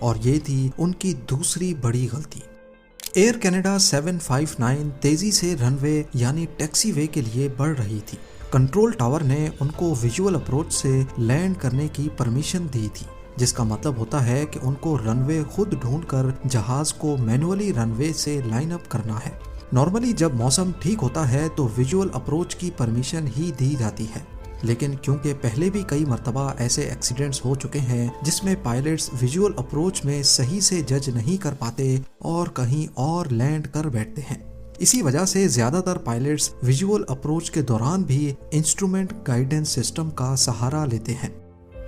اور یہ تھی ان کی دوسری بڑی غلطی۔ ایئر کینیڈا 759 تیزی سے رن وے یعنی ٹیکسی وے کے لیے بڑھ رہی تھی۔ کنٹرول ٹاور نے ان کو ویژول اپروچ سے لینڈ کرنے کی پرمیشن دی تھی، جس کا مطلب ہوتا ہے کہ ان کو رن وے خود ڈھونڈ کر جہاز کو مینولی رن وے سے لائن اپ کرنا ہے۔ نارملی جب موسم ٹھیک ہوتا ہے تو ویژول اپروچ کی پرمیشن ہی دی جاتی ہے، لیکن کیونکہ پہلے بھی کئی مرتبہ ایسے ایکسیڈنٹس ہو چکے ہیں جس میں پائلٹس ویژول اپروچ میں صحیح سے جج نہیں کر پاتے اور کہیں اور لینڈ کر بیٹھتے ہیں، اسی وجہ سے زیادہ تر پائلٹس ویژول اپروچ کے دوران بھی انسٹرومنٹ گائیڈنس سسٹم کا سہارا لیتے ہیں۔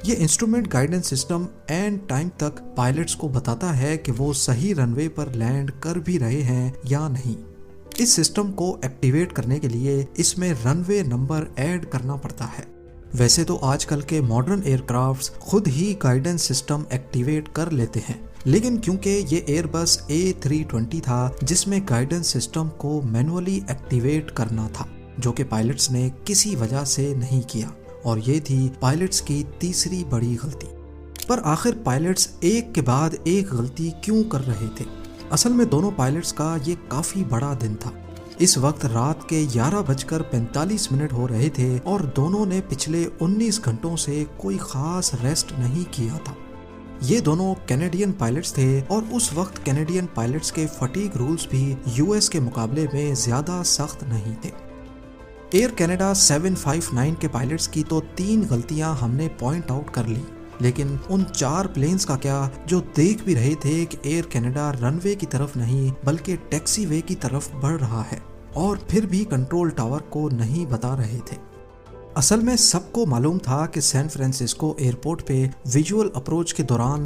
یہ instrument guidance system and time تک پائلٹس کو بتاتا ہے کہ وہ صحیح رن وے پر لینڈ کر بھی رہے ہیں یا نہیں۔ اس سسٹم کو ایکٹیویٹ کرنے کے لیے اس میں رن وے نمبر ایڈ کرنا پڑتا ہے۔ ویسے تو آج کل کے ماڈرن ایئر کرافٹس خود ہی گائیڈنس سسٹم ایکٹیویٹ کر لیتے ہیں، لیکن کیونکہ یہ ایئر بس A320 تھا جس میں گائیڈنس سسٹم کو مینولی ایکٹیویٹ کرنا تھا، جو کہ پائلٹس نے کسی وجہ سے نہیں کیا، اور یہ تھی پائلٹس کی تیسری بڑی غلطی۔ پر آخر پائلٹس ایک کے بعد ایک غلطی کیوں کر رہے تھے؟ اصل میں دونوں پائلٹس کا یہ کافی بڑا دن تھا۔ اس وقت رات کے 11:45 ہو رہے تھے اور دونوں نے پچھلے 19 گھنٹوں سے کوئی خاص ریسٹ نہیں کیا تھا۔ یہ دونوں کینیڈین پائلٹس تھے اور اس وقت کینیڈین پائلٹس کے فٹیگ رولز بھی US کے مقابلے میں زیادہ سخت نہیں تھے۔ ایئر کینیڈا 759 کے پائلٹس کی تو 3 غلطیاں ہم نے پوائنٹ آؤٹ کر لی، لیکن ان 4 پلینز کا کیا جو دیکھ بھی رہے تھے کہ ایئر کینیڈا رن وے کی طرف نہیں بلکہ ٹیکسی وے کی طرف بڑھ رہا ہے، اور پھر بھی کنٹرول ٹاور کو نہیں بتا رہے تھے؟ اصل میں سب کو معلوم تھا کہ سین فرانسسکو ایئرپورٹ پہ ویژول اپروچ کے دوران